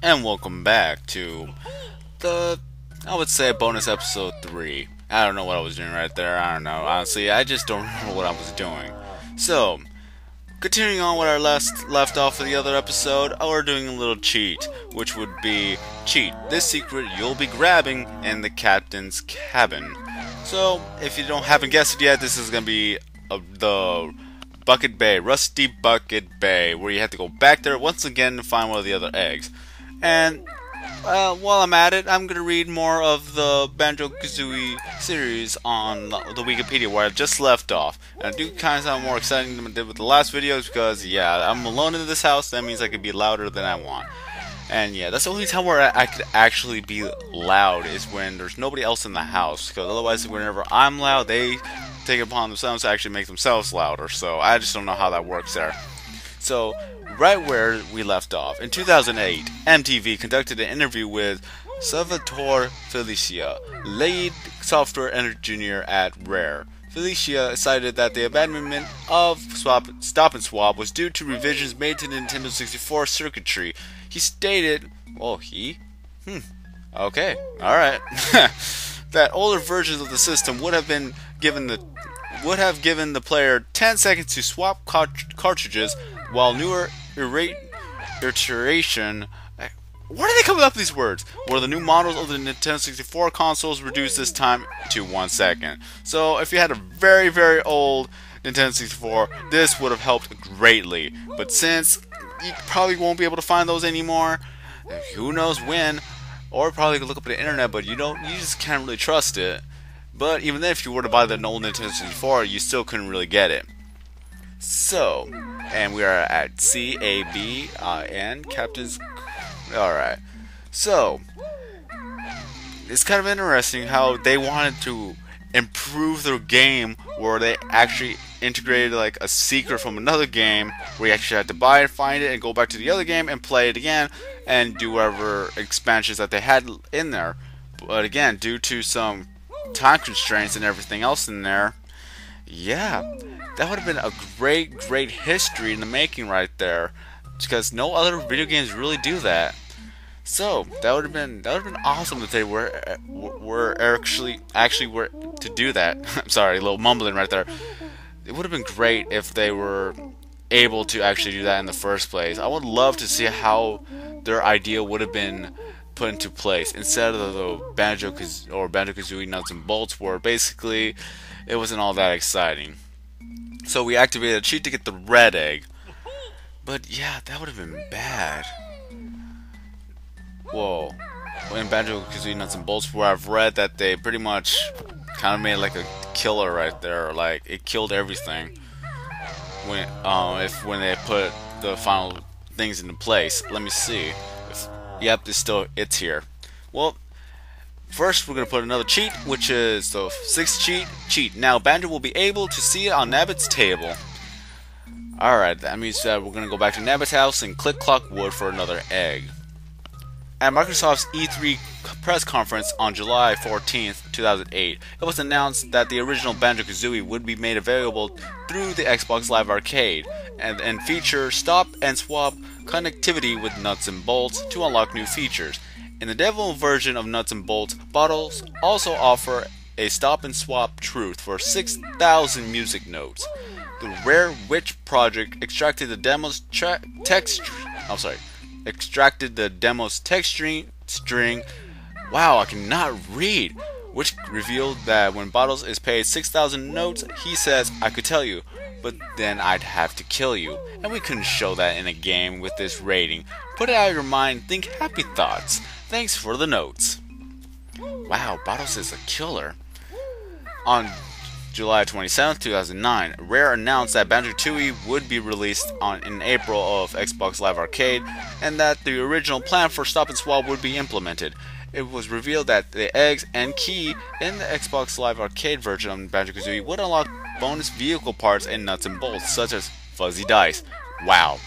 and welcome back to the, I would say, bonus episode 3. I don't know what I was doing right there. I don't know. Honestly, I just don't remember what I was doing. So, continuing on with our left off of the other episode, we're doing a little cheat, which would be cheat. This secret you'll be grabbing in the captain's cabin. So, if you haven't guessed it yet, this is going to be the Bucket Bay, Rusty Bucket Bay, where you have to go back there once again to find one of the other eggs. And while I'm at it, I'm going to read more of the Banjo Kazooie series on the Wikipedia where I just left off. And I do kind of sound more exciting than I did with the last videos because, yeah, I'm alone in this house. That means I can be louder than I want. And yeah, that's the only time where I could actually be loud is when there's nobody else in the house. Because otherwise, whenever I'm loud, they take it upon themselves to actually make themselves louder. So I just don't know how that works there. So, right where we left off, in 2008, MTV conducted an interview with Salvatore Felicia, lead software engineer at Rare. Felicia cited that the abandonment of Stop N Swop was due to revisions made to the Nintendo 64 circuitry. He stated, okay, alright, that older versions of the system would have given the player 10 seconds to swap cartridges, while newer iteration. Where do they come up with these words? Where the new models of the Nintendo 64 consoles reduced this time to 1 second. So if you had a very, very old Nintendo 64, this would have helped greatly. But since you probably won't be able to find those anymore, who knows when, or probably look up on the internet, but you just can't really trust it. But even then, if you were to buy the old Nintendo 64, you still couldn't really get it. So, and we are at CABN, Captain's. Alright. So, it's kind of interesting how they wanted to improve their game where they actually integrated like a secret from another game where you actually had to buy it, find it, and go back to the other game and play it again and do whatever expansions that they had in there. But again, due to some time constraints and everything else in there, yeah, that would have been a great history in the making right there, because no other video games really do that. So that would have been awesome if they were actually were to do that. I'm sorry, a little mumbling right there. It would have been great if they were able to actually do that in the first place. I would love to see how their idea would have been put into place instead of the Banjo Kazooie nuts and bolts, where basically it wasn't all that exciting. So we activated a cheat to get the red egg. But yeah, that would have been bad. Whoa. In Banjo Kazooie Nuts and Bolts, where I've read that they pretty much kind of made like a killer right there. Like, it killed everything when they put the final things into place. Let me see. Yep, it's here. Well, first we're going to put another cheat, which is the 6th cheat. Now, Banjo will be able to see it on Nabbit's table. Alright, that means that we're going to go back to Nabbit's house and click Clock Wood for another egg. At Microsoft's E3 press conference on July 14th, 2008, it was announced that the original Banjo Kazooie would be made available through the Xbox Live Arcade and feature Stop N Swop connectivity with Nuts and Bolts to unlock new features. In the demo version of Nuts and Bolts, bottles also offer a Stop and Swap truth for 6,000 music notes. The Rare Witch project extracted the demo's text string. Wow, I cannot read. Which revealed that when Bottles is paid 6,000 notes, he says, "I could tell you, but then I'd have to kill you." And we couldn't show that in a game with this rating. Put it out of your mind, think happy thoughts. Thanks for the notes. Wow, Bottles is a killer. On July 27, 2009, Rare announced that Banjo Kazooie would be released in April of Xbox Live Arcade, and that the original plan for Stop and Swap would be implemented. It was revealed that the eggs and key in the Xbox Live Arcade version of Banjo Kazooie would unlock bonus vehicle parts and Nuts and Bolts, such as fuzzy dice. Wow.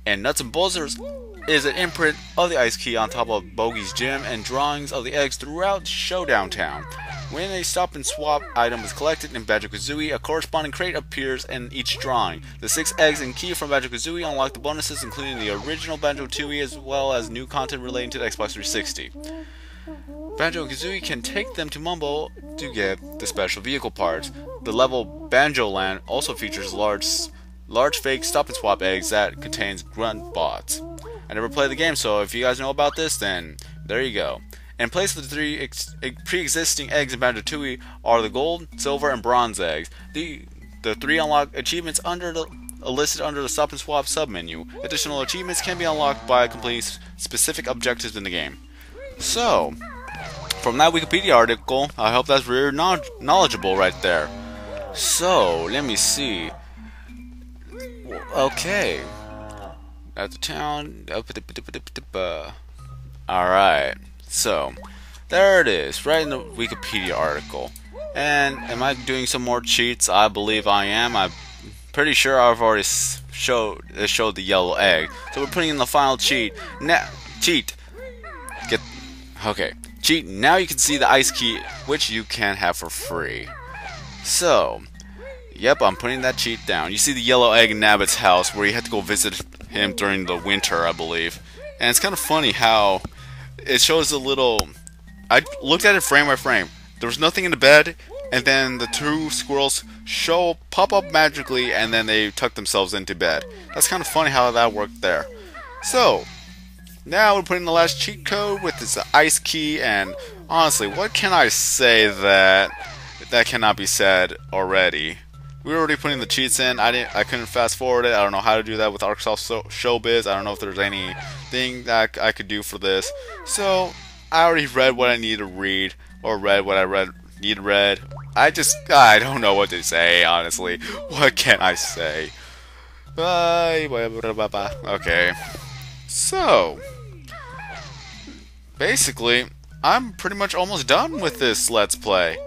And Nuts and Bolts is an imprint of the ice key on top of Bogey's gym and drawings of the eggs throughout Showdown Town. When a Stop and Swop item is collected in Banjo Kazooie, a corresponding crate appears in each drawing. The 6 eggs and key from Banjo Kazooie unlock the bonuses, including the original Banjo Tooie as well as new content relating to the Xbox 360. Banjo Kazooie can take them to Mumbo to get the special vehicle parts. The level Banjo Land also features large fake Stop and Swop eggs that contains grunt bots. I never played the game, so if you guys know about this, then there you go. In place of the 3 pre-existing eggs in Banjo Tooie are the gold, silver, and bronze eggs. The 3 unlock achievements listed under the Stop and Swop submenu. Additional achievements can be unlocked by completing specific objectives in the game. So, from that Wikipedia article, I hope that's very knowledgeable right there. So, let me see. Okay. At the town. Alright. So, there it is, right in the Wikipedia article. And am I doing some more cheats? I believe I am. I'm pretty sure I've already showed the yellow egg. So we're putting in the final cheat. Now, cheat. Cheat. Now you can see the ice key, which you can have for free. So, yep, I'm putting that cheat down. You see the yellow egg in Nabbit's house, where you had to go visit him during the winter, I believe. And it's kind of funny how it shows a little. I looked at it frame by frame. There was nothing in the bed, and then the 2 squirrels pop up magically, and then they tuck themselves into bed. That's kind of funny how that worked there. So, now we're putting the last cheat code with this ice key, and honestly, what can I say that cannot be said already? We were already putting the cheats in. I couldn't fast forward it. I don't know how to do that with Arcsoft Showbiz. I don't know if there's anything that I could do for this. So I already read what I need to read, or read what I need read. I don't know what to say, honestly. What can I say? Okay. So basically, I'm pretty much almost done with this Let's Play.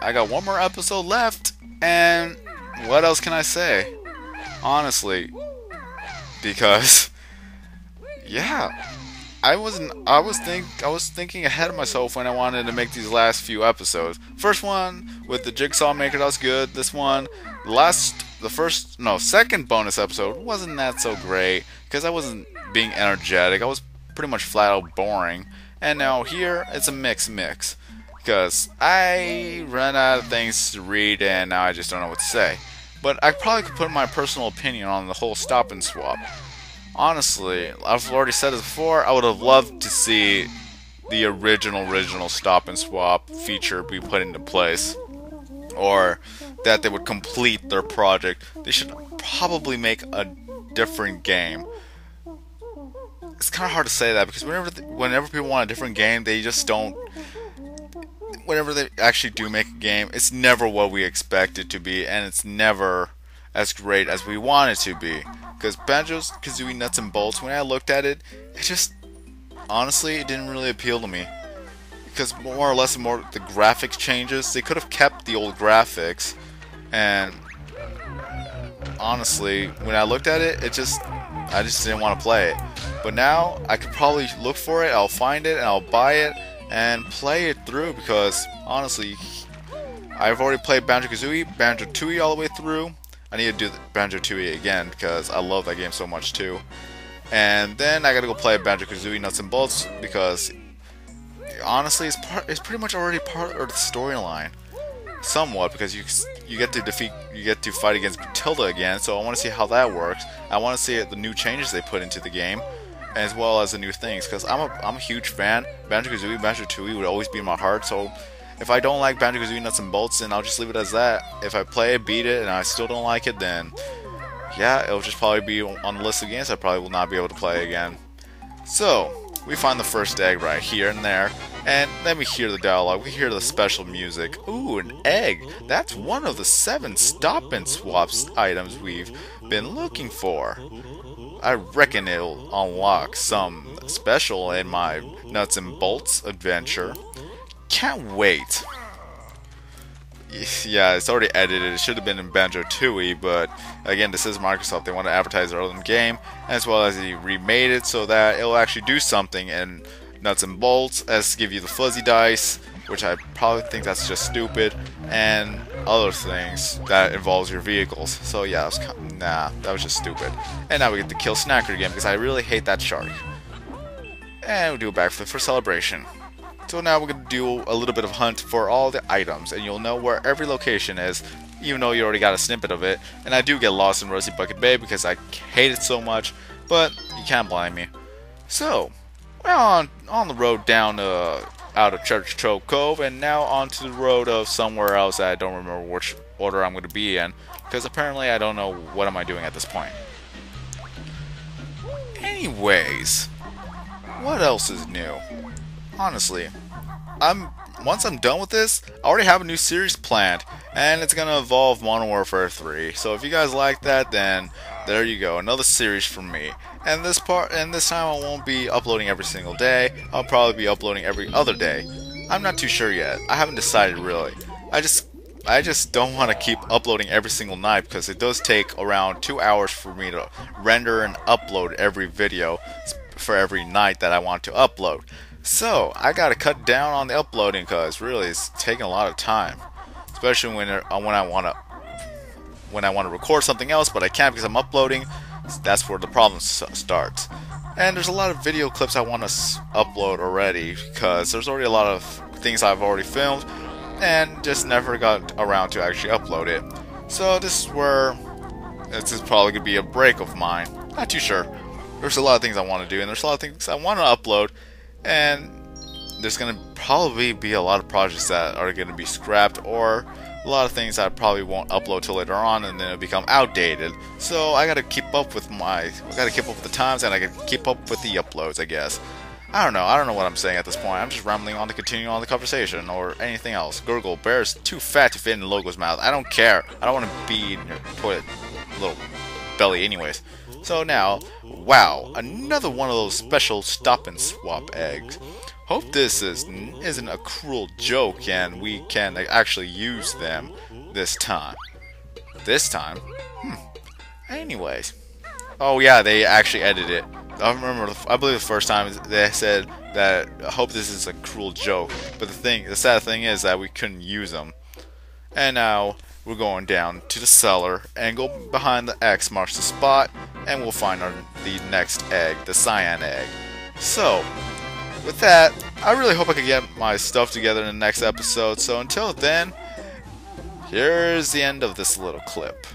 I got one more episode left, and what else can I say? Honestly, because yeah, I was thinking ahead of myself when I wanted to make these last few episodes. First one with the Jigsaw Maker, that was good. This one, second bonus episode wasn't that so great because I wasn't being energetic. I was pretty much flat out boring. And now here it's a mix because I ran out of things to read and now I just don't know what to say. But I probably could put my personal opinion on the whole Stop and Swop. Honestly, I've already said this before, I would have loved to see the original Stop and Swap feature be put into place. Or that they would complete their project. They should probably make a different game. It's kind of hard to say that because whenever people want a different game, they just don't. Whenever they actually do make a game, it's never what we expect it to be, and it's never as great as we want it to be. Because Banjo Kazooie Nuts and Bolts, when I looked at it, honestly, it didn't really appeal to me. Because more or less, the graphics changes, they could have kept the old graphics, and honestly, when I looked at it, I just didn't want to play it. But now, I could probably look for it, I'll find it, and I'll buy it, and play it through, because, honestly, I've already played Banjo Kazooie, Banjo Tooie all the way through. I need to do the Banjo Tooie again, because I love that game so much, too. And then, I gotta go play Banjo Kazooie Nuts and Bolts, because, honestly, it's pretty much already part of the storyline. Somewhat, because you get to fight against Matilda again, so I want to see how that works. I want to see the new changes they put into the game, as well as the new things, because I'm a huge fan. Banjo Kazooie, Banjo Tooie would always be in my heart, so if I don't like Banjo Kazooie Nuts and Bolts, then I'll just leave it as that. If I play it, beat it, and I still don't like it, then yeah, it'll just probably be on the list of games I probably will not be able to play again. So, we find the first egg right here and there, and then we hear the dialogue, we hear the special music. Ooh, an egg! That's one of the 7 Stop and Swaps items we've been looking for. I reckon it'll unlock some special in my Nuts and Bolts adventure. Can't wait. Yeah, it's already edited. It should have been in Banjo Tooie, but again, this is Microsoft. They want to advertise their own game, as well as they remade it so that it'll actually do something in Nuts and Bolts, as to give you the fuzzy dice, which I probably think that's just stupid, and other things that involves your vehicles. So yeah, that was just stupid. And now we get to kill Snacker again because I really hate that shark. And we do a backflip for celebration. So now we're going to do a little bit of hunt for all the items, and you'll know where every location is, even though you already got a snippet of it. And I do get lost in Rosy Bucket Bay because I hate it so much, but you can't blame me. So, we're on the road down out of Church Trove Cove, and now onto the road of somewhere else that I don't remember which order I'm going to be in, because apparently I don't know what am I doing at this point. Anyways, what else is new? Honestly, once I'm done with this, I already have a new series planned, and it's gonna involve Modern Warfare 3. So if you guys like that, then there you go, another series from me. And this time I won't be uploading every single day. I'll probably be uploading every other day. I'm not too sure yet. I haven't decided really. I just don't want to keep uploading every single night because it does take around 2 hours for me to render and upload every video for every night that I want to upload. So I gotta cut down on the uploading because really it's taking a lot of time, especially when I want to record something else, but I can't because I'm uploading. That's where the problem starts. And there's a lot of video clips I want to upload already because there's already a lot of things I've already filmed and just never got around to actually upload it. So this is probably gonna be a break of mine. Not too sure. There's a lot of things I want to do, and there's a lot of things I want to upload. And there's going to probably be a lot of projects that are going to be scrapped, or a lot of things that I probably won't upload till later on, and then it'll become outdated. So I got to keep up with the times, and I got to keep up with the uploads, I guess. I don't know what I'm saying at this point. I'm just rambling on to continue on the conversation or anything else. Gurgle, Bear's too fat to fit in Logo's mouth. I don't care. I don't want to be in your toilet little belly anyways. So now, wow, another one of those special Stop N Swop eggs. Hope this isn't a cruel joke and we can actually use them this time. This time? Anyways. Oh yeah, they actually edited it. I believe the first time they said that I hope this is a cruel joke, but the sad thing is that we couldn't use them. And now we're going down to the cellar and go behind the X marks the spot, and we'll find the next egg, the cyan egg. So, with that, I really hope I can get my stuff together in the next episode. So until then, here's the end of this little clip.